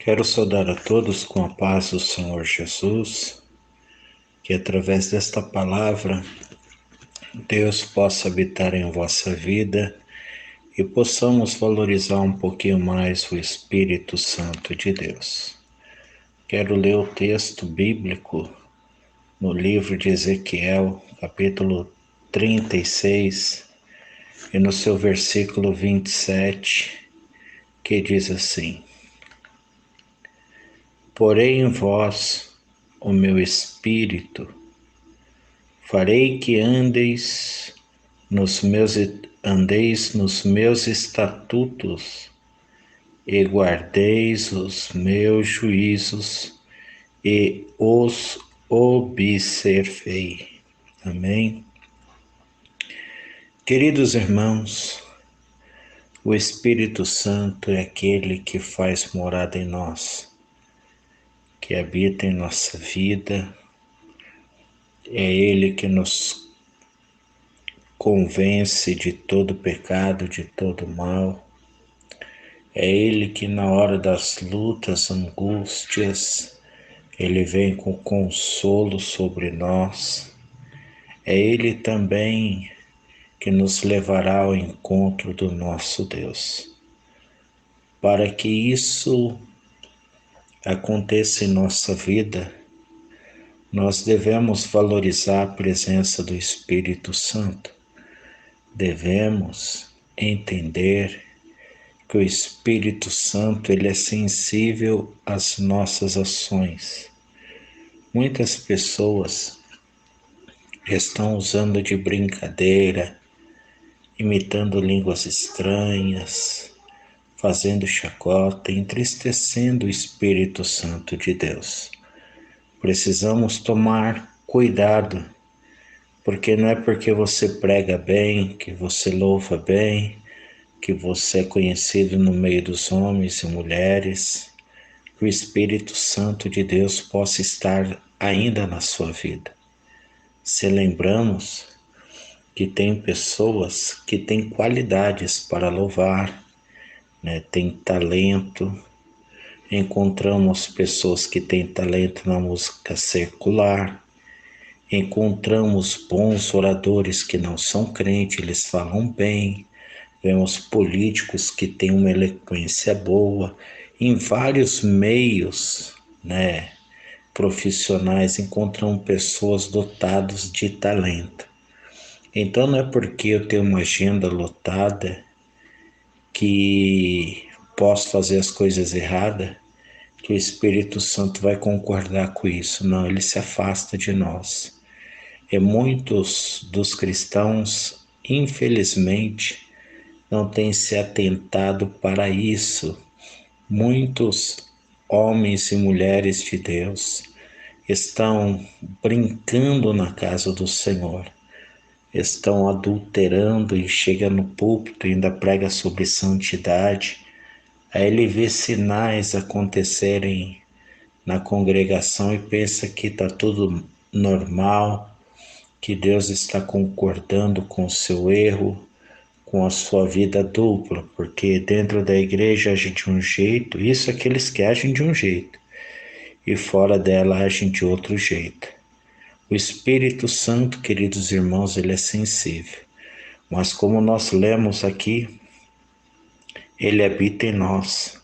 Quero saudar a todos com a paz do Senhor Jesus, que através desta palavra Deus possa habitar em vossa vida e possamos valorizar um pouquinho mais o Espírito Santo de Deus. Quero ler o texto bíblico no livro de Ezequiel, capítulo 36, e no seu versículo 27, que diz assim: Porei em vós o meu espírito, farei que andeis nos meus estatutos e guardeis os meus juízos e os observei. Amém? Queridos irmãos, o Espírito Santo é aquele que faz morada em nós, que habita em nossa vida, é Ele que nos convence de todo pecado, de todo mal. É Ele que na hora das lutas, angústias, Ele vem com consolo sobre nós. É Ele também que nos levará ao encontro do nosso Deus. Para que isso aconteça em nossa vida, nós devemos valorizar a presença do Espírito Santo. Devemos entender que o Espírito Santo ele é sensível às nossas ações. Muitas pessoas estão usando de brincadeira, imitando línguas estranhas, fazendo chacota, entristecendo o Espírito Santo de Deus. Precisamos tomar cuidado, porque não é porque você prega bem, que você louva bem, que você é conhecido no meio dos homens e mulheres, que o Espírito Santo de Deus possa estar ainda na sua vida. Se lembramos que tem pessoas que têm qualidades para louvar, tem talento. Encontramos pessoas que têm talento na música secular, encontramos bons oradores que não são crentes, eles falam bem, vemos políticos que têm uma eloquência boa, em vários meios, profissionais encontram pessoas dotadas de talento. Então não é porque eu tenho uma agenda lotada que posso fazer as coisas erradas que o Espírito Santo vai concordar com isso. Não, ele se afasta de nós. E muitos dos cristãos, infelizmente, não têm se atentado para isso. Muitos homens e mulheres de Deus estão brincando na casa do Senhor, estão adulterando e chega no púlpito e ainda prega sobre santidade. Aí ele vê sinais acontecerem na congregação e pensa que está tudo normal, que Deus está concordando com o seu erro, com a sua vida dupla, porque dentro da igreja agem de um jeito, isso é aqueles que agem de um jeito, e fora dela agem de outro jeito. O Espírito Santo, queridos irmãos, ele é sensível, mas como nós lemos aqui, ele habita em nós.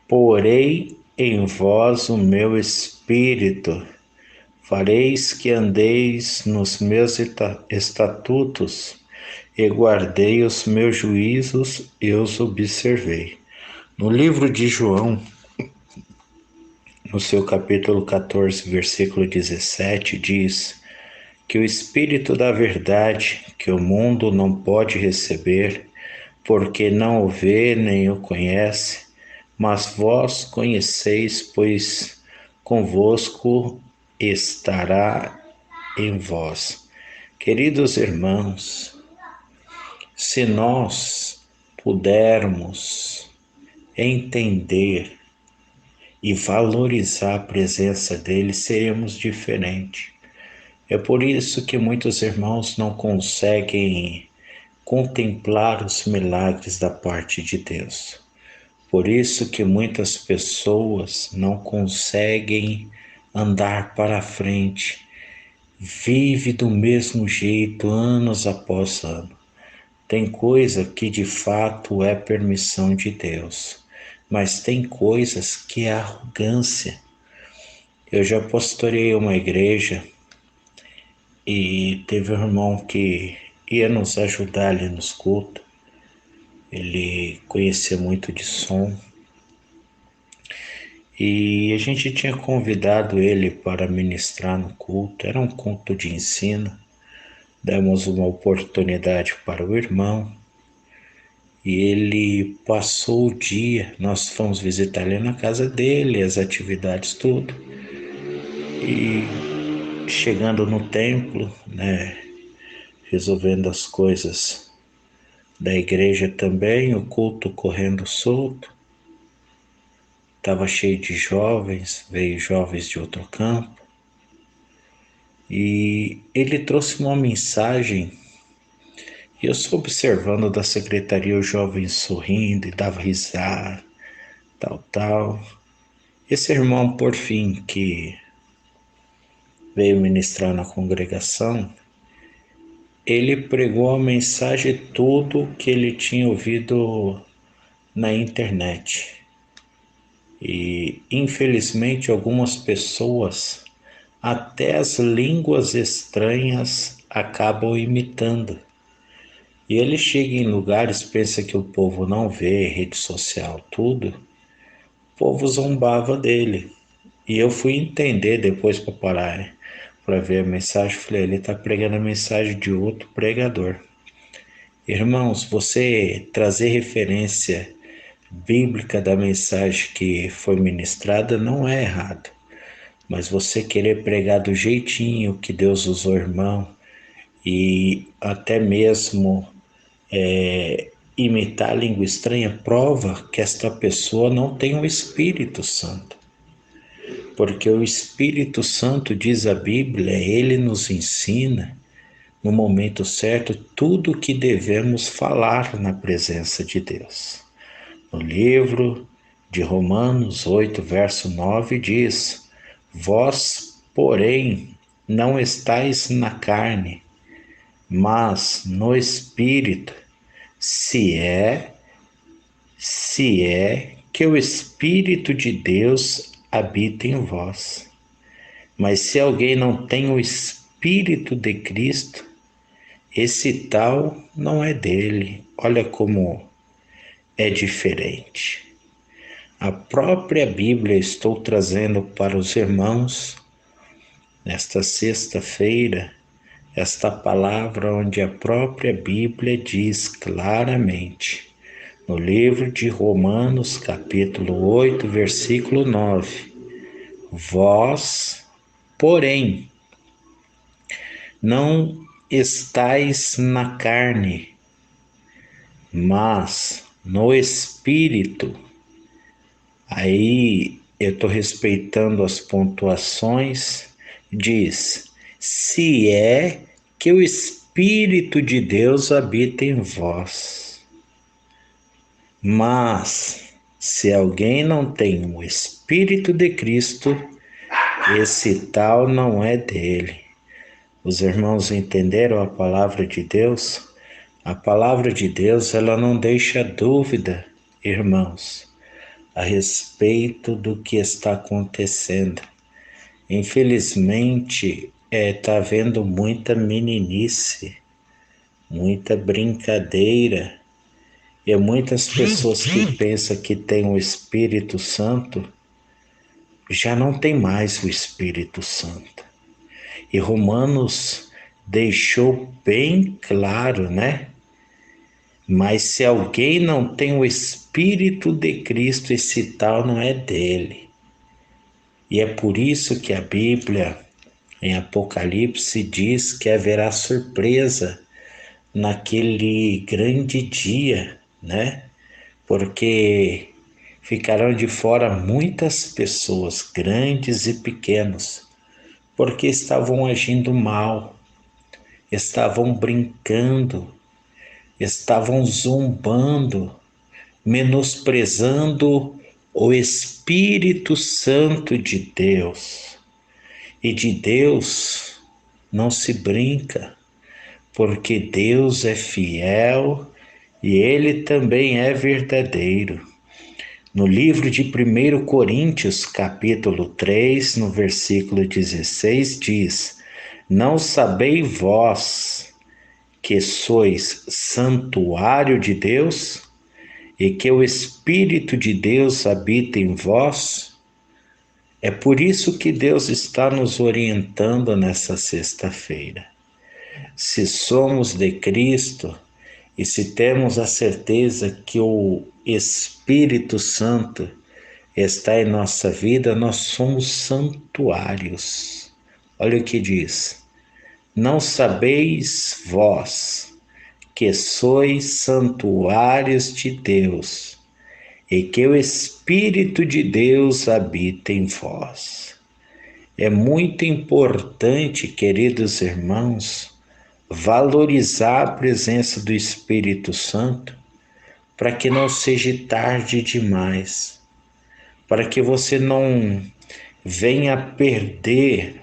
Porei em vós o meu espírito, fareis que andeis nos meus estatutos, e guardei os meus juízos e os observei. No livro de João, no seu capítulo 14, versículo 17, diz que o Espírito da verdade, que o mundo não pode receber, porque não o vê nem o conhece, mas vós conheceis, pois convosco estará em vós. Queridos irmãos, se nós pudermos entender e valorizar a presença dele, seremos diferentes. É por isso que muitos irmãos não conseguem contemplar os milagres da parte de Deus, Por isso que muitas pessoas não conseguem andar para frente, vive do mesmo jeito anos após ano. Tem coisa que de fato é permissão de Deus, mas tem coisas que é arrogância. Eu já pastoreei uma igreja e teve um irmão que ia nos ajudar ali nos cultos. Ele conhecia muito de som e a gente tinha convidado ele para ministrar no culto. Era um culto de ensino. Demos uma oportunidade para o irmão e ele passou o dia. Nós fomos visitar ele na casa dele, as atividades, tudo. E chegando no templo, né, resolvendo as coisas da igreja também, o culto correndo solto. Estava cheio de jovens, veio jovens de outro campo. E ele trouxe uma mensagem. E eu só observando da secretaria os jovens sorrindo e dava risada, tal. Esse irmão, por fim, que veio ministrar na congregação, ele pregou a mensagem tudo que ele tinha ouvido na internet. E, infelizmente, algumas pessoas, até as línguas estranhas, acabam imitando. E ele chega em lugares, pensa que o povo não vê, rede social, tudo. O povo zombava dele. E eu fui entender depois para parar, para ver a mensagem. Falei, ele está pregando a mensagem de outro pregador. Irmãos, você trazer referência bíblica da mensagem que foi ministrada não é errado. Mas você querer pregar do jeitinho que Deus usou, irmão, e até mesmo imitar a língua estranha, prova que esta pessoa não tem o Espírito Santo. Porque o Espírito Santo, diz a Bíblia, ele nos ensina no momento certo tudo o que devemos falar na presença de Deus. No livro de Romanos 8, verso 9 diz: Vós, porém, não estáis na carne, mas no Espírito, se é que o Espírito de Deus habita em vós. Mas se alguém não tem o Espírito de Cristo, esse tal não é dele. Olha como é diferente. A própria Bíblia estou trazendo para os irmãos, nesta sexta-feira, esta palavra onde a própria Bíblia diz claramente, no livro de Romanos, capítulo 8, versículo 9, Vós, porém, não estáis na carne, mas no Espírito. Aí eu estou respeitando as pontuações, diz, se é que o Espírito de Deus habita em vós. Mas, se alguém não tem o Espírito de Cristo, esse tal não é dele. Os irmãos entenderam a palavra de Deus? A palavra de Deus, ela não deixa dúvida, irmãos, a respeito do que está acontecendo. Infelizmente, está havendo muita meninice, muita brincadeira, e muitas pessoas que pensam que tem o Espírito Santo, já não tem mais o Espírito Santo. E Romanos deixou bem claro, né? Mas se alguém não tem o Espírito de Cristo, esse tal não é dele. E é por isso que a Bíblia, em Apocalipse, diz que haverá surpresa naquele grande dia, né? Porque ficarão de fora muitas pessoas, grandes e pequenos, porque estavam agindo mal, estavam brincando, estavam zombando menosprezando o Espírito Santo de Deus. E de Deus não se brinca, porque Deus é fiel e Ele também é verdadeiro. No livro de 1 Coríntios, capítulo 3, no versículo 16, diz: Não sabeis vós que sois santuário de Deus e que o Espírito de Deus habita em vós? É por isso que Deus está nos orientando nessa sexta-feira. Se somos de Cristo e se temos a certeza que o Espírito Santo está em nossa vida, nós somos santuários. Olha o que diz: Não sabeis vós que sois santuários de Deus e que o Espírito de Deus habita em vós. É muito importante, queridos irmãos, valorizar a presença do Espírito Santo para que não seja tarde demais, para que você não venha perder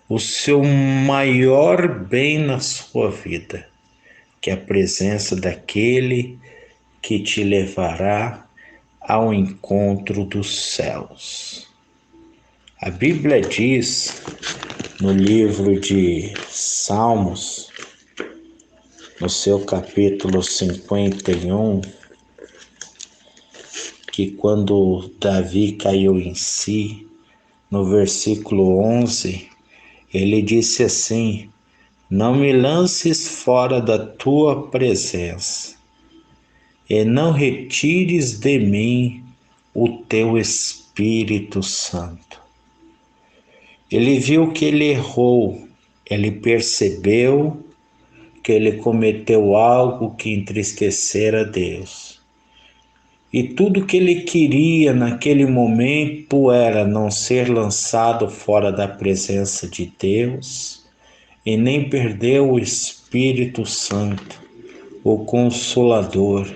o seu maior bem na sua vida, que é a presença daquele que te levará ao encontro dos céus. A Bíblia diz no livro de Salmos, no seu capítulo 51, que quando Davi caiu em si, no versículo 11, ele disse assim: Não me lances fora da tua presença, e não retires de mim o teu Espírito Santo. Ele viu que ele errou, ele percebeu que ele cometeu algo que entristecera Deus. E tudo que ele queria naquele momento era não ser lançado fora da presença de Deus e nem perder o Espírito Santo, o Consolador.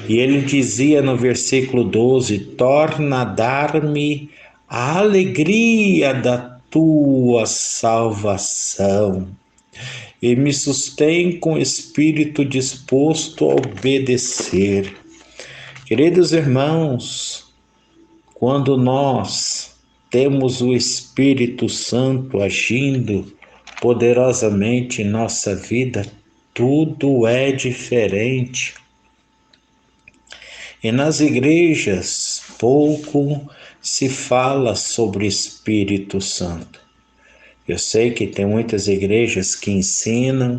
E ele dizia no versículo 12: Torna a dar-me a alegria da tua salvação e me sustém com espírito disposto a obedecer. Queridos irmãos, quando nós temos o Espírito Santo agindo poderosamente em nossa vida, tudo é diferente. E nas igrejas pouco se fala sobre Espírito Santo. Eu sei que tem muitas igrejas que ensinam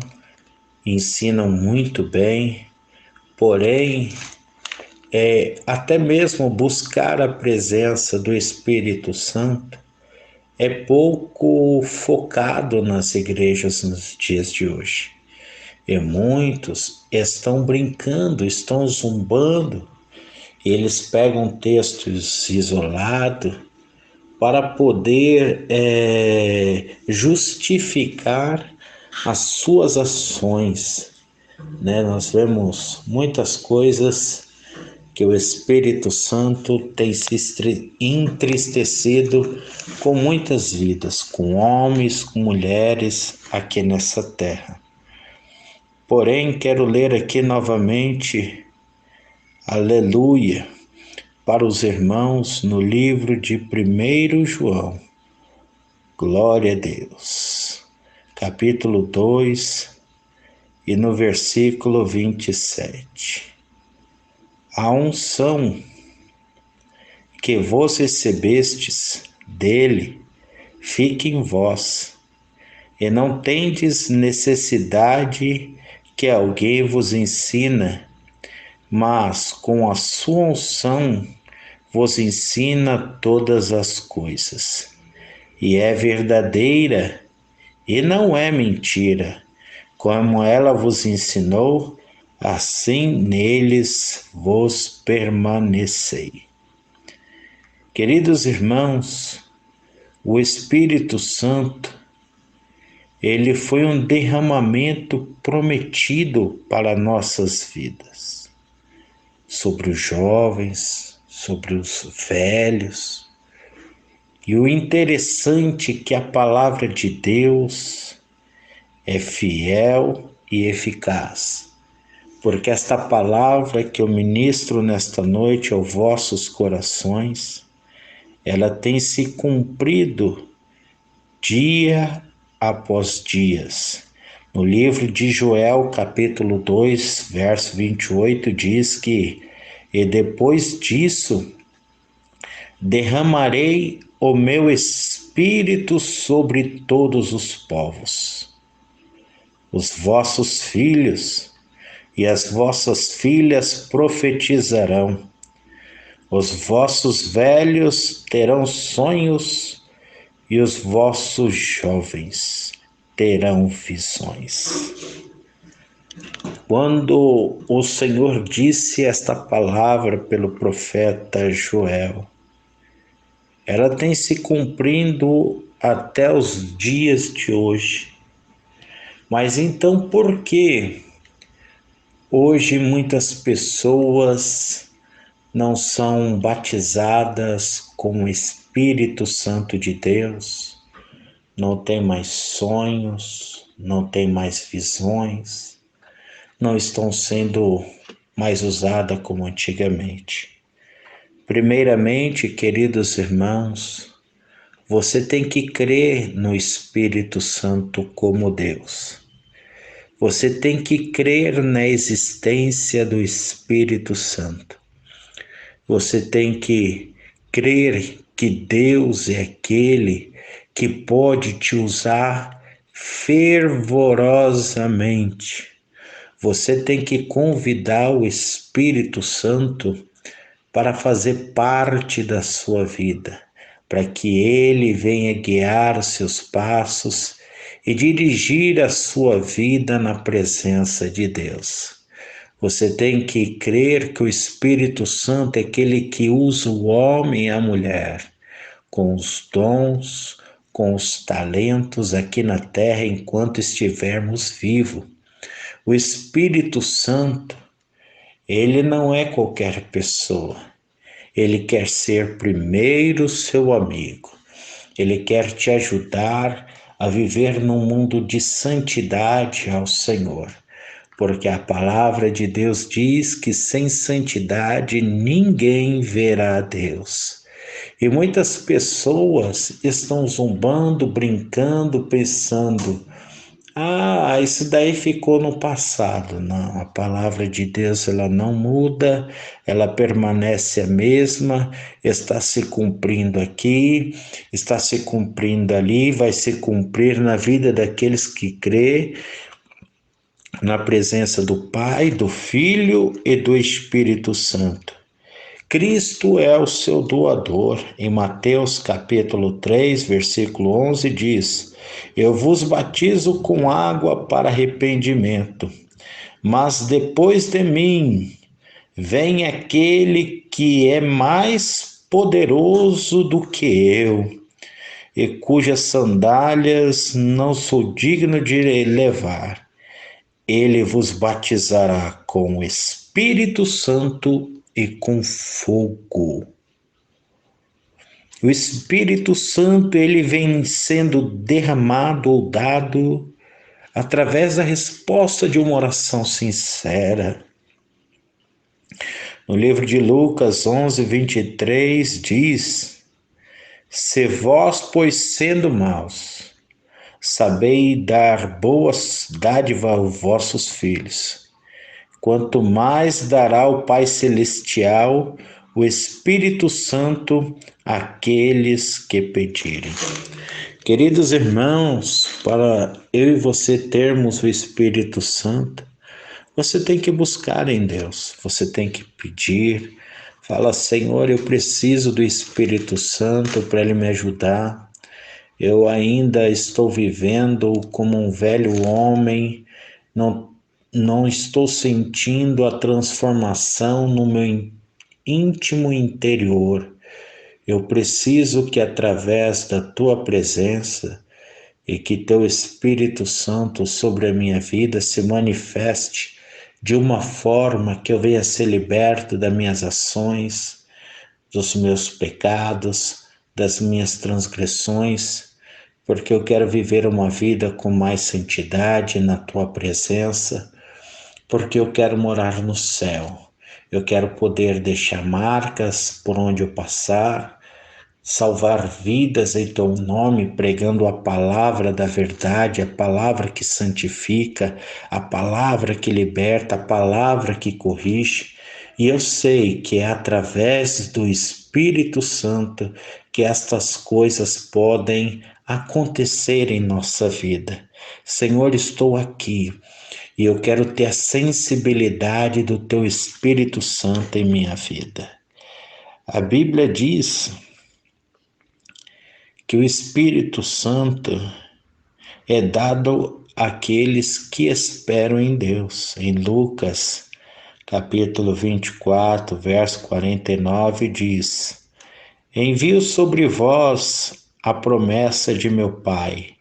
muito bem, porém, até mesmo buscar a presença do Espírito Santo é pouco focado nas igrejas nos dias de hoje. E muitos estão brincando, estão zombando, eles pegam textos isolados para poder justificar as suas ações. Nós vemos muitas coisas que o Espírito Santo tem se entristecido com muitas vidas, com homens, com mulheres aqui nessa terra. Porém, quero ler aqui novamente, aleluia, para os irmãos no livro de 1 João. Glória a Deus. Capítulo 2 e no versículo 27. A unção que vós recebestes dele fique em vós, e não tendes necessidade que alguém vos ensina, mas com a sua unção vos ensina todas as coisas. E é verdadeira e não é mentira. Como ela vos ensinou, assim neles vos permanecei. Queridos irmãos, o Espírito Santo, ele foi um derramamento prometido para nossas vidas. sobre os jovens, sobre os velhos. E o interessante é que a palavra de Deus é fiel e eficaz, porque esta palavra que eu ministro nesta noite aos vossos corações, ela tem se cumprido dia após dias. No livro de Joel, capítulo 2, verso 28, diz que: e depois disso derramarei o meu espírito sobre todos os povos. Os vossos filhos e as vossas filhas profetizarão. Os vossos velhos terão sonhos e os vossos jovens terão visões. Quando o Senhor disse esta palavra pelo profeta Joel, ela tem se cumprindo até os dias de hoje. Mas então por que hoje muitas pessoas não são batizadas com o Espírito Santo de Deus? Não tem mais sonhos, não tem mais visões, não estão sendo mais usadas como antigamente. Primeiramente, queridos irmãos, você tem que crer no Espírito Santo como Deus. Você tem que crer na existência do Espírito Santo. Você tem que crer que Deus é aquele que pode te usar fervorosamente. Você tem que convidar o Espírito Santo para fazer parte da sua vida, para que ele venha guiar os seus passos e dirigir a sua vida na presença de Deus. Você tem que crer que o Espírito Santo é aquele que usa o homem e a mulher com os dons, com os talentos aqui na terra enquanto estivermos vivos. O Espírito Santo, ele não é qualquer pessoa. Ele quer ser primeiro seu amigo. Ele quer te ajudar a viver num mundo de santidade ao Senhor. Porque a palavra de Deus diz que sem santidade ninguém verá a Deus. E muitas pessoas estão zombando, brincando, pensando: ah, isso daí ficou no passado. Não, a palavra de Deus ela não muda, ela permanece a mesma, está se cumprindo aqui, está se cumprindo ali, vai se cumprir na vida daqueles que crê na presença do Pai, do Filho e do Espírito Santo. Cristo é o seu doador. Em Mateus capítulo 3, versículo 11 diz: eu vos batizo com água para arrependimento, mas depois de mim vem aquele que é mais poderoso do que eu, e cujas sandálias não sou digno de levar. Ele vos batizará com o Espírito Santo e com fogo. O Espírito Santo, ele vem sendo derramado ou dado através da resposta de uma oração sincera. No livro de Lucas 11, 23, diz: se vós, pois sendo maus, sabei dar boas dádivas aos vossos filhos, quanto mais dará o Pai Celestial o Espírito Santo àqueles que pedirem. Queridos irmãos, para eu e você termos o Espírito Santo, você tem que buscar em Deus, você tem que pedir. Fala: Senhor, eu preciso do Espírito Santo para Ele me ajudar. Eu ainda estou vivendo como um velho homem, não estou sentindo a transformação no meu íntimo interior. Eu preciso que através da Tua presença e que Teu Espírito Santo sobre a minha vida se manifeste de uma forma que eu venha ser liberto das minhas ações, dos meus pecados, das minhas transgressões, porque eu quero viver uma vida com mais santidade na tua presença, porque eu quero morar no céu. Eu quero poder deixar marcas por onde eu passar, salvar vidas em teu nome, pregando a palavra da verdade, a palavra que santifica, a palavra que liberta, a palavra que corrige. E eu sei que é através do Espírito Santo que estas coisas podem acontecer em nossa vida. Senhor, estou aqui e eu quero ter a sensibilidade do teu Espírito Santo em minha vida. A Bíblia diz que o Espírito Santo é dado àqueles que esperam em Deus. Em Lucas, capítulo 24, verso 49, diz: Envio sobre vós a promessa de meu Pai,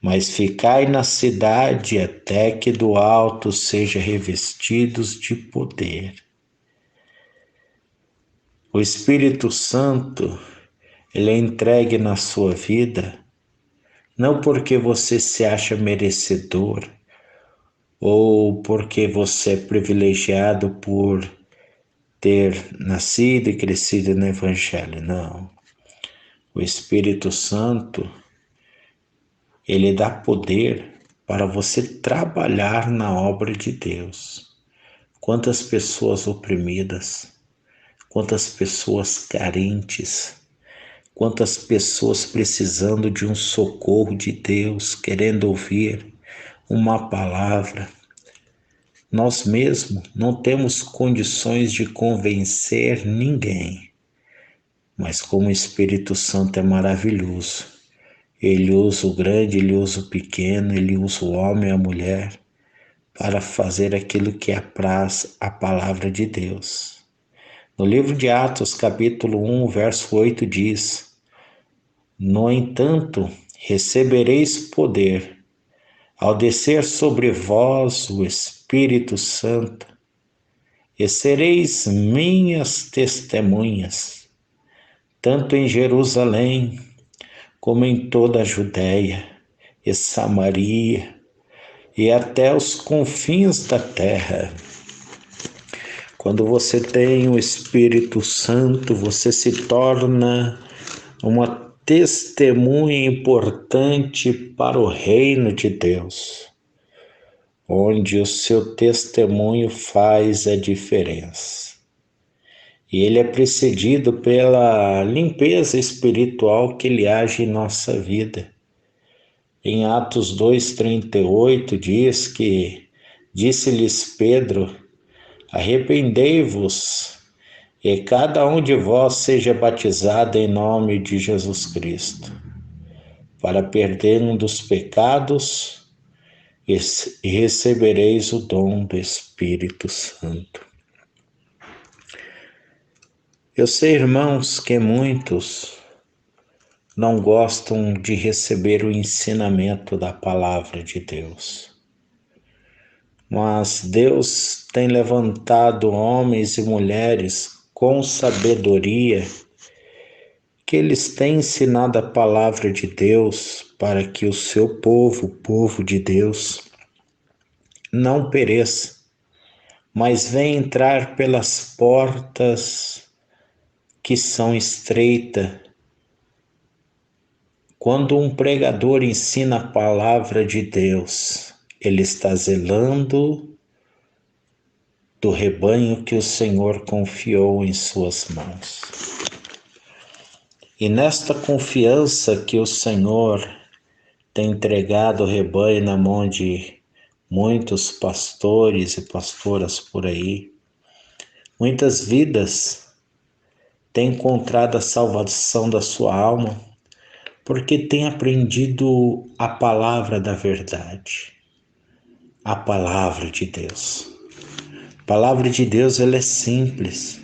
mas ficai na cidade até que do alto seja revestidos de poder. O Espírito Santo, ele é entregue na sua vida não porque você se acha merecedor ou porque você é privilegiado por ter nascido e crescido no Evangelho, não. O Espírito Santo, ele dá poder para você trabalhar na obra de Deus. Quantas pessoas oprimidas, quantas pessoas carentes, quantas pessoas precisando de um socorro de Deus, querendo ouvir uma palavra. Nós mesmos não temos condições de convencer ninguém, mas como o Espírito Santo é maravilhoso, ele usa o grande, ele usa o pequeno, ele usa o homem e a mulher para fazer aquilo que apraz a palavra de Deus. No livro de Atos, capítulo 1, verso 8 diz: No entanto, recebereis poder ao descer sobre vós o Espírito Santo, e sereis minhas testemunhas, tanto em Jerusalém, como em toda a Judéia e Samaria, e até os confins da terra. Quando você tem o Espírito Santo, você se torna uma testemunha importante para o reino de Deus, onde o seu testemunho faz a diferença. E ele é precedido pela limpeza espiritual que ele age em nossa vida. Em Atos 2:38 diz que disse-lhes Pedro: Arrependei-vos e cada um de vós seja batizado em nome de Jesus Cristo, para perdão dos pecados, e recebereis o dom do Espírito Santo. Eu sei, irmãos, que muitos não gostam de receber o ensinamento da palavra de Deus. Mas Deus tem levantado homens e mulheres com sabedoria, que eles têm ensinado a palavra de Deus para que o seu povo, o povo de Deus, não pereça, mas venha entrar pelas portas que são estreitas. Quando um pregador ensina a palavra de Deus, ele está zelando do rebanho que o Senhor confiou em suas mãos. E nesta confiança que o Senhor tem entregado o rebanho na mão de muitos pastores e pastoras por aí, muitas vidas têm encontrado a salvação da sua alma porque têm aprendido a palavra da verdade, a palavra de Deus. A palavra de Deus, ela é simples,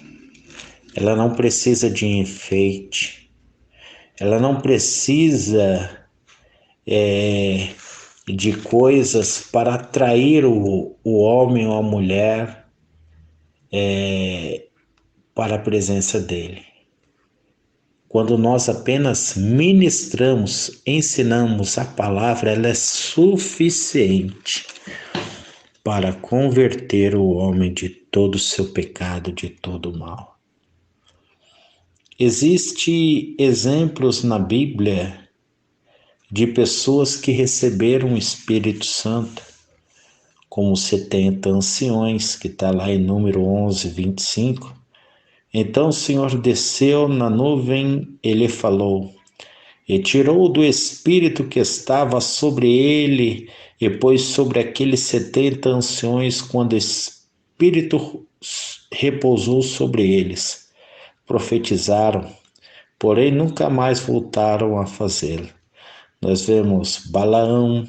ela não precisa de enfeite, ela não precisa de coisas para atrair o homem ou a mulher para a presença dele. Quando nós apenas ministramos, ensinamos a palavra, ela é suficiente para converter o homem de todo o seu pecado, de todo o mal. Existem exemplos na Bíblia de pessoas que receberam o Espírito Santo, como 70 anciões, que está lá em número 11, 25. Então o Senhor desceu na nuvem, ele falou, e tirou do Espírito que estava sobre ele, e pôs sobre aqueles 70 anciões, quando o Espírito repousou sobre eles. Profetizaram, porém nunca mais voltaram a fazê-lo. Nós vemos Balaão,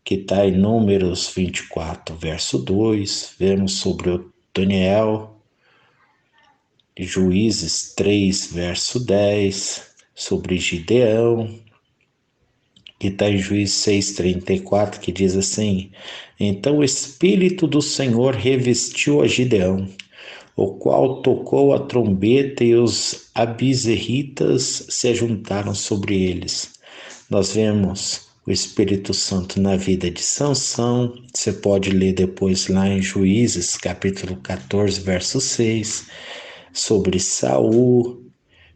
que está em Números 24, verso 2, vemos sobre Otoniel, Juízes 3, verso 10, sobre Gideão, que está em Juízes 6, 34, que diz assim, então o Espírito do Senhor revestiu a Gideão, o qual tocou a trombeta e os abizerritas se juntaram sobre eles. Nós vemos o Espírito Santo na vida de Sansão, você pode ler depois lá em Juízes, capítulo 14, verso 6, sobre Saul,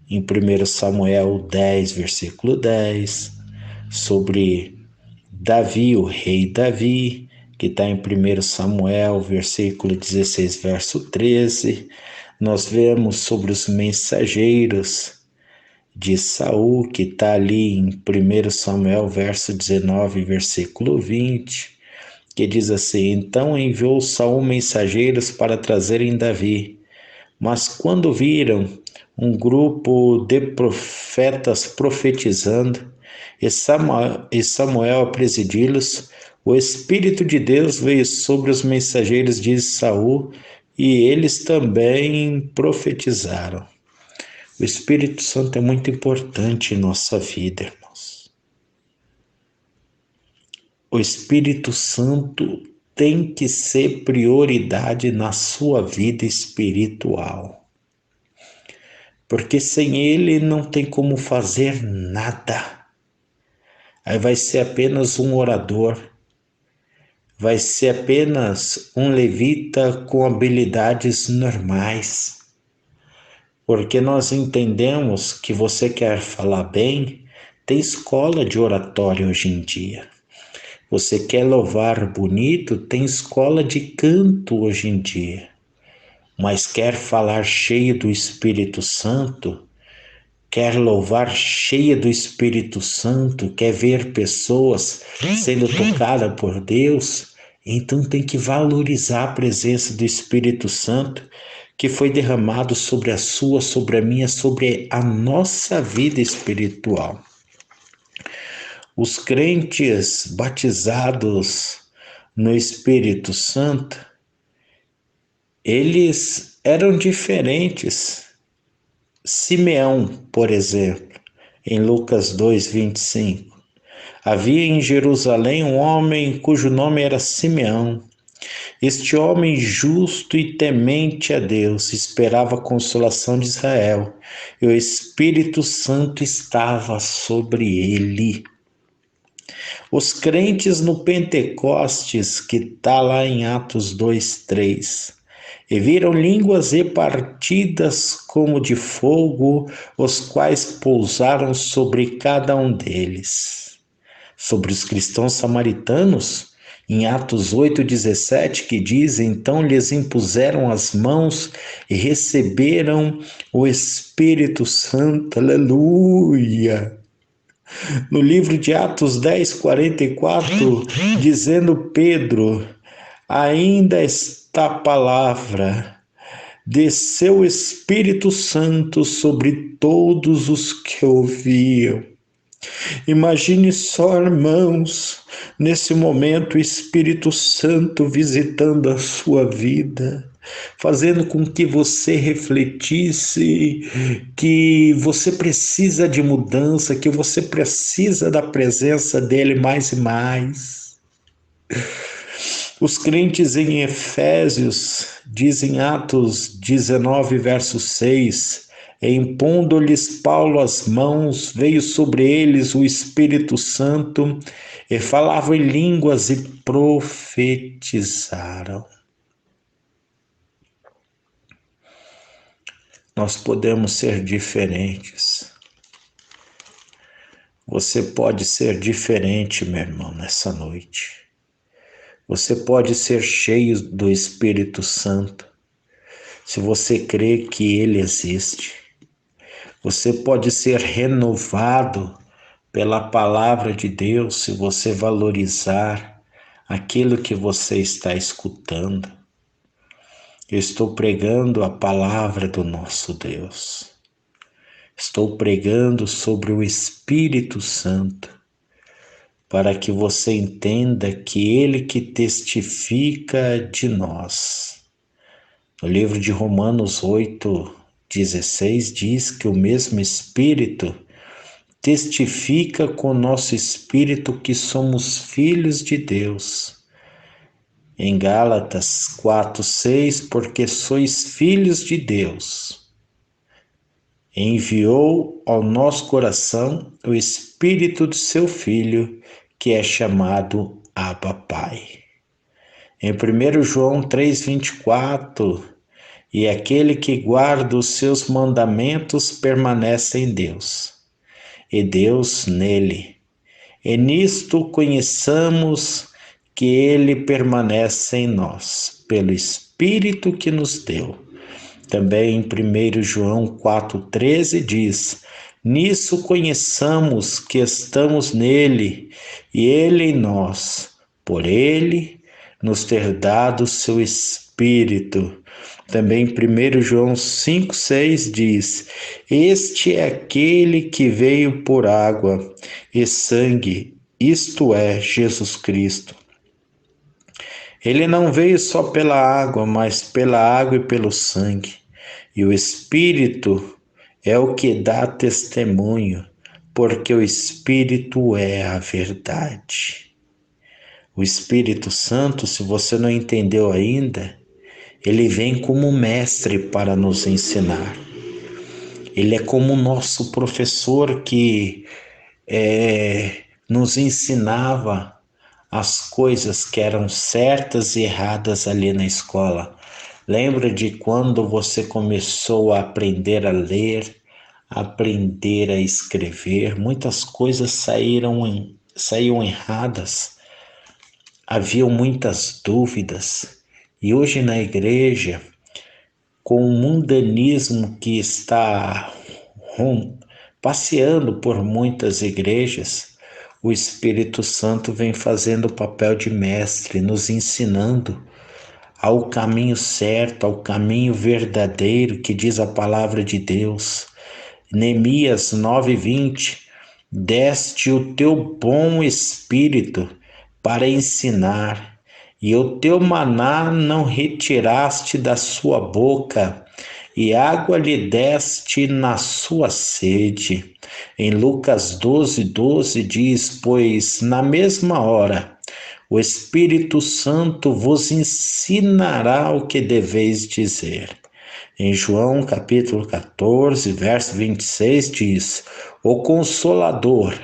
em 1 Samuel 10, versículo 10, sobre Davi, o rei Davi, que está em 1 Samuel, versículo 16, verso 13. Nós vemos sobre os mensageiros de Saul, que está ali em 1 Samuel, verso 19, versículo 20, que diz assim, então enviou Saul mensageiros para trazerem Davi, mas quando viram um grupo de profetas profetizando, e Samuel a presidi-los, o Espírito de Deus veio sobre os mensageiros de Saul, e eles também profetizaram. O Espírito Santo é muito importante em nossa vida, irmãos. O Espírito Santo tem que ser prioridade na sua vida espiritual. Porque sem ele não tem como fazer nada. Aí vai ser apenas um orador, vai ser apenas um levita com habilidades normais. Porque nós entendemos que você quer falar bem, tem escola de oratória hoje em dia. Você quer louvar bonito, tem escola de canto hoje em dia. Mas quer falar cheio do Espírito Santo, quer louvar cheia do Espírito Santo, quer ver pessoas sendo tocadas por Deus, então tem que valorizar a presença do Espírito Santo que foi derramado sobre a sua, sobre a minha, sobre a nossa vida espiritual. Os crentes batizados no Espírito Santo, eles eram diferentes. Simeão, por exemplo, em Lucas 2, 25. Havia em Jerusalém um homem cujo nome era Simeão. Este homem justo e temente a Deus esperava a consolação de Israel, e o Espírito Santo estava sobre ele. Os crentes no Pentecostes, que está lá em Atos 2, 3, e viram línguas repartidas como de fogo, os quais pousaram sobre cada um deles. Sobre os cristãos samaritanos, em Atos 8,17, que diz, então lhes impuseram as mãos e receberam o Espírito Santo, aleluia. No livro de Atos 10, 44, dizendo Pedro, ainda esta palavra, desceu o Espírito Santo sobre todos os que ouviam. Imagine só, irmãos, nesse momento o Espírito Santo visitando a sua vida, fazendo com que você refletisse que você precisa de mudança, que você precisa da presença dele mais e mais. Os crentes em Efésios dizem Atos 19, verso 6, impondo-lhes Paulo as mãos, veio sobre eles o Espírito Santo e falavam em línguas e profetizaram. Nós podemos ser diferentes. Você pode ser diferente, meu irmão, nessa noite. Você pode ser cheio do Espírito Santo, se você crê que Ele existe. Você pode ser renovado pela palavra de Deus, se você valorizar aquilo que você está escutando. Eu estou pregando a palavra do nosso Deus. Estou pregando sobre o Espírito Santo, para que você entenda que Ele que testifica de nós. No livro de Romanos 8:16 diz que o mesmo Espírito testifica com o nosso espírito que somos filhos de Deus. Em Gálatas 4:6, porque sois filhos de Deus, enviou ao nosso coração o Espírito de seu Filho, que é chamado Abba Pai. Em 1 João 3:24, e aquele que guarda os seus mandamentos permanece em Deus, e Deus nele. E nisto conheçamos que ele permanece em nós, pelo Espírito que nos deu. Também em 1 João 4:13 diz, nisso conheçamos que estamos nele e ele em nós, por ele nos ter dado o seu Espírito. Também em 1 João 5:6 diz, este é aquele que veio por água e sangue, isto é, Jesus Cristo. Ele não veio só pela água, mas pela água e pelo sangue. E o Espírito é o que dá testemunho, porque o Espírito é a verdade. O Espírito Santo, se você não entendeu ainda, ele vem como mestre para nos ensinar. Ele é como o nosso professor que nos ensinava as coisas que eram certas e erradas ali na escola. Lembra de quando você começou a aprender a ler, aprender a escrever? Muitas coisas saíam erradas, haviam muitas dúvidas. E hoje na igreja, com o mundanismo que está passeando por muitas igrejas, o Espírito Santo vem fazendo o papel de mestre, nos ensinando ao caminho certo, ao caminho verdadeiro que diz a palavra de Deus. Neemias 9:20, deste o teu bom Espírito para ensinar, e o teu maná não retiraste da sua boca, e água lhe deste na sua sede. Em Lucas 12:12 diz, pois na mesma hora o Espírito Santo vos ensinará o que deveis dizer. Em João capítulo 14, verso 26 diz, o Consolador,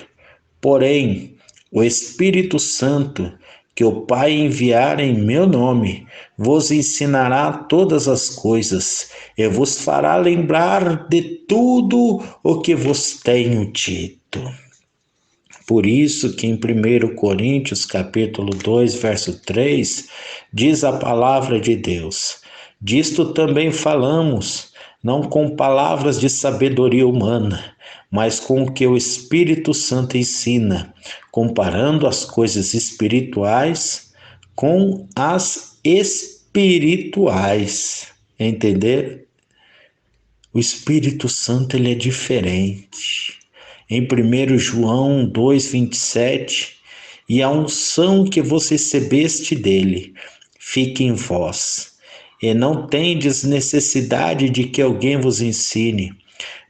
porém, o Espírito Santo, que o Pai enviar em meu nome, vos ensinará todas as coisas e vos fará lembrar de tudo o que vos tenho dito. Por isso que em 1 Coríntios capítulo 2, verso 3, diz a palavra de Deus, disto também falamos, não com palavras de sabedoria humana, mas com o que o Espírito Santo ensina, comparando as coisas espirituais com as espirituais. Entender? O Espírito Santo ele é diferente. Em 1 João 2:27, e a unção que vos recebeste dele, fique em vós, e não tendes necessidade de que alguém vos ensine,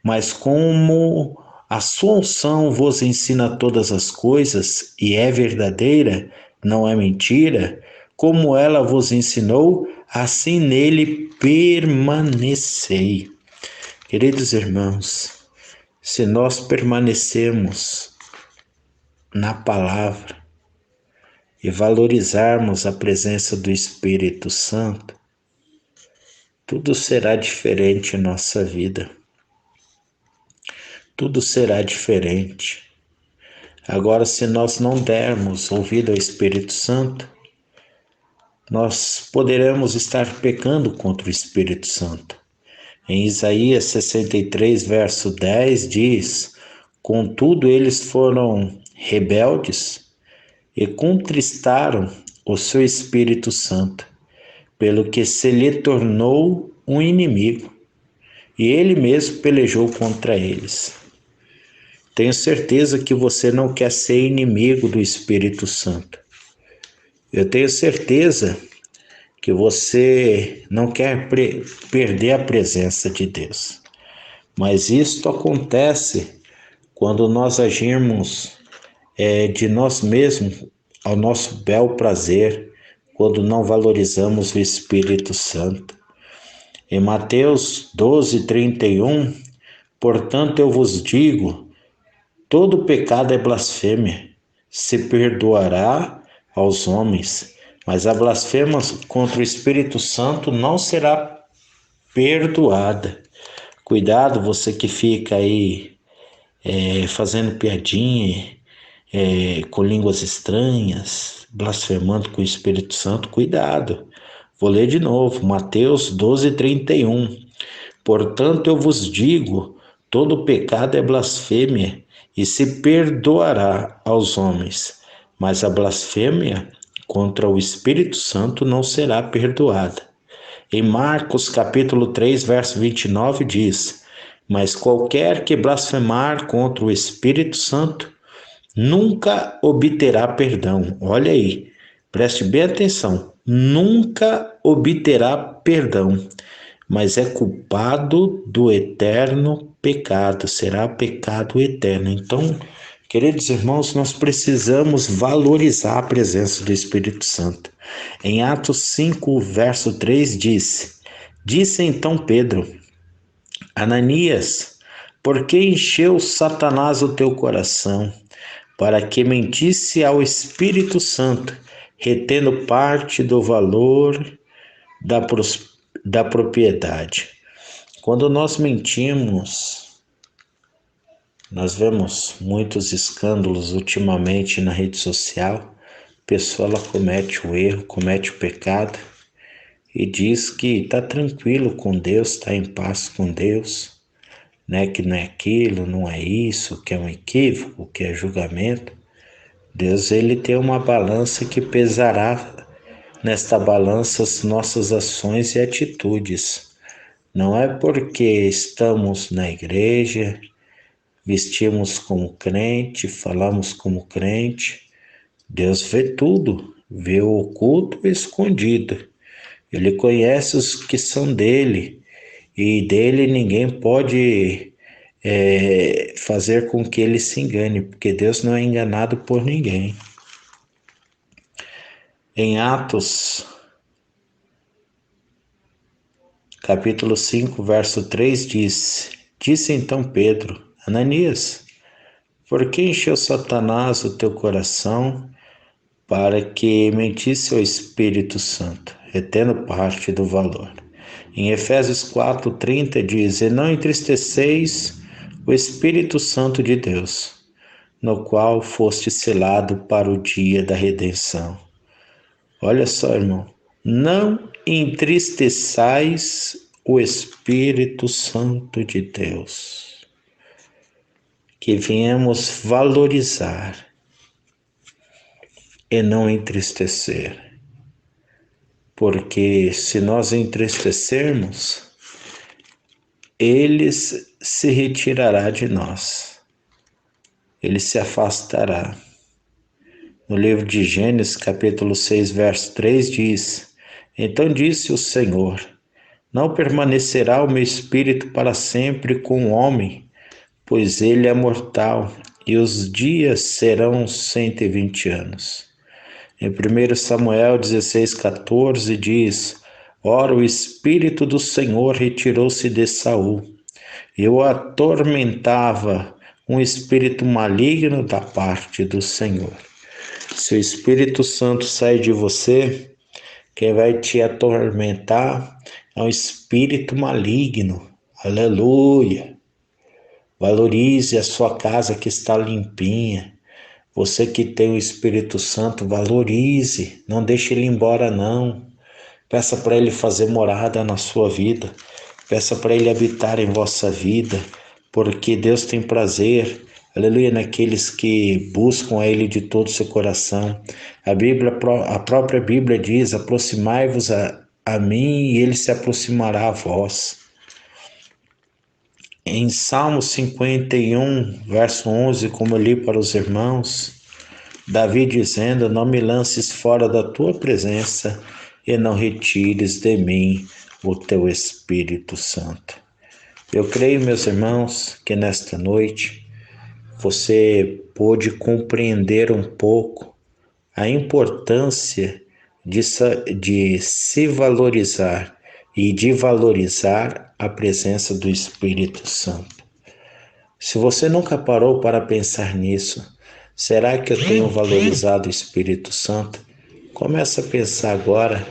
mas como a sua unção vos ensina todas as coisas, e é verdadeira, não é mentira, como ela vos ensinou, assim nele permanecei. Queridos irmãos, se nós permanecermos na palavra e valorizarmos a presença do Espírito Santo, tudo será diferente em nossa vida. Tudo será diferente. Agora, se nós não dermos ouvido ao Espírito Santo, nós poderemos estar pecando contra o Espírito Santo. Em Isaías 63, verso 10, diz: Contudo, eles foram rebeldes e contristaram o seu Espírito Santo, pelo que se lhe tornou um inimigo, e ele mesmo pelejou contra eles. Tenho certeza que você não quer ser inimigo do Espírito Santo. Eu tenho certeza que você não quer perder a presença de Deus. Mas isto acontece quando nós agirmos de nós mesmos ao nosso bel prazer, quando não valorizamos o Espírito Santo. Em Mateus 12:31, portanto eu vos digo, todo pecado é blasfêmia, se perdoará aos homens, mas a blasfêmia contra o Espírito Santo não será perdoada. Cuidado, você que fica aí fazendo piadinha, com línguas estranhas, blasfemando com o Espírito Santo, cuidado. Vou ler de novo, Mateus 12:31. Portanto, eu vos digo, todo pecado é blasfêmia, e se perdoará aos homens, mas a blasfêmia contra o Espírito Santo não será perdoada. Em Marcos capítulo 3, verso 29 diz: Mas qualquer que blasfemar contra o Espírito Santo nunca obterá perdão. Olha aí, preste bem atenção. Nunca obterá perdão, mas é culpado do eterno pecado, será pecado eterno. Então, queridos irmãos, nós precisamos valorizar a presença do Espírito Santo. Em Atos 5, verso 3 disse então Pedro: Ananias, por que encheu Satanás o teu coração, para que mentisse ao Espírito Santo, retendo parte do valor da propriedade? Quando nós mentimos, nós vemos muitos escândalos ultimamente na rede social. A pessoa ela comete o erro, comete o pecado e diz que está tranquilo com Deus, está em paz com Deus, né? Que não é aquilo, não é isso, que é um equívoco, que é julgamento. Deus ele tem uma balança que pesará nesta balança as nossas ações e atitudes. Não é porque estamos na igreja, vestimos como crente, falamos como crente. Deus vê tudo, vê o oculto e o escondido. Ele conhece os que são dele, e dele ninguém pode fazer com que ele se engane, porque Deus não é enganado por ninguém. Em Atos, capítulo 5, verso 3 disse então Pedro: Ananias, por que encheu Satanás o teu coração para que mentisse ao Espírito Santo, retendo parte do valor? Em Efésios 4:30 diz: E não entristeceis o Espírito Santo de Deus, no qual foste selado para o dia da redenção. Olha só, irmão, não entristeçais o Espírito Santo de Deus, que viemos valorizar e não entristecer, porque se nós entristecermos, ele se retirará de nós, ele se afastará. No livro de Gênesis, capítulo 6, verso 3 diz: Então disse o Senhor: não permanecerá o meu espírito para sempre com o homem, pois ele é mortal, e os dias serão 120 anos. Em 1 Samuel 16,14 diz: ora, o Espírito do Senhor retirou-se de Saul, e o atormentava um espírito maligno da parte do Senhor. Se o Espírito Santo sair de você, quem vai te atormentar é um espírito maligno. Aleluia! Valorize a sua casa que está limpinha. Você que tem o Espírito Santo, valorize. Não deixe ele embora, não. Peça para ele fazer morada na sua vida. Peça para ele habitar em vossa vida. Porque Deus tem prazer, aleluia, naqueles que buscam a ele de todo o seu coração. A própria Bíblia diz: aproximai-vos a mim e ele se aproximará a vós. Em Salmo 51, verso 11, como eu li para os irmãos, Davi dizendo: não me lances fora da tua presença e não retires de mim o teu Espírito Santo. Eu creio, meus irmãos, que nesta noite você pôde compreender um pouco a importância de se valorizar e de valorizar a presença do Espírito Santo. Se você nunca parou para pensar nisso, será que eu tenho valorizado o Espírito Santo? Comece a pensar agora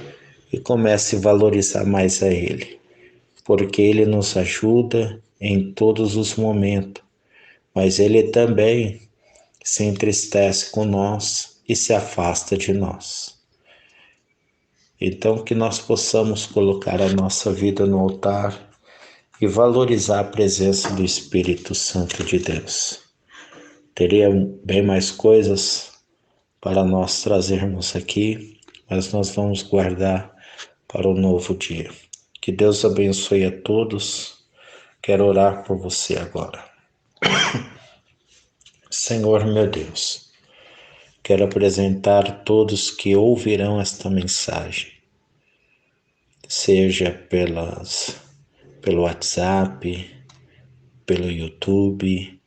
e comece a valorizar mais a Ele, porque Ele nos ajuda em todos os momentos, mas Ele também se entristece com nós e se afasta de nós. Então que nós possamos colocar a nossa vida no altar e valorizar a presença do Espírito Santo de Deus. Teria bem mais coisas para nós trazermos aqui, mas nós vamos guardar para o novo dia. Que Deus abençoe a todos. Quero orar por você agora. Senhor meu Deus, quero apresentar todos que ouvirão esta mensagem, seja pelo WhatsApp, pelo YouTube,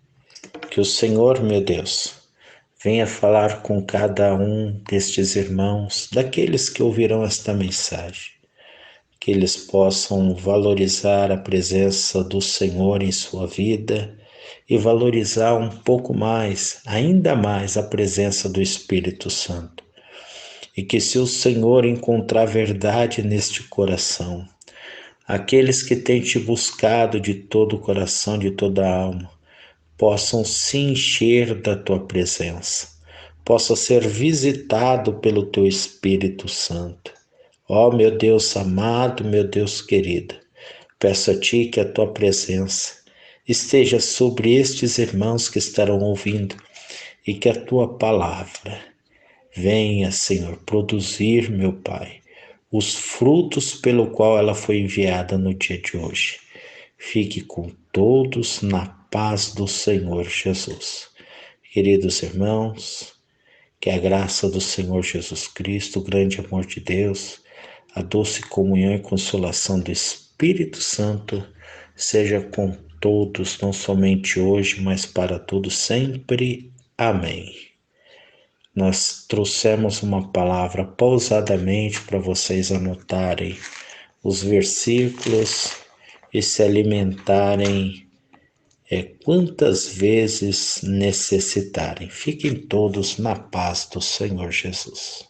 que o Senhor, meu Deus, venha falar com cada um destes irmãos, daqueles que ouvirão esta mensagem, que eles possam valorizar a presença do Senhor em sua vida e valorizar um pouco mais, ainda mais, a presença do Espírito Santo. E que se o Senhor encontrar verdade neste coração, aqueles que têm te buscado de todo o coração, de toda a alma, possam se encher da tua presença, possa ser visitado pelo teu Espírito Santo. Ó meu Deus amado, meu Deus querido, peço a ti que a tua presença esteja sobre estes irmãos que estarão ouvindo e que a tua palavra venha, Senhor, produzir, meu Pai, os frutos pelo qual ela foi enviada no dia de hoje. Fique com todos na paz do Senhor Jesus. Queridos irmãos, que a graça do Senhor Jesus Cristo, o grande amor de Deus, a doce comunhão e consolação do Espírito Santo seja com todos, não somente hoje, mas para todos sempre. Amém. Nós trouxemos uma palavra pausadamente para vocês anotarem os versículos e se alimentarem quantas vezes necessitarem. Fiquem todos na paz do Senhor Jesus.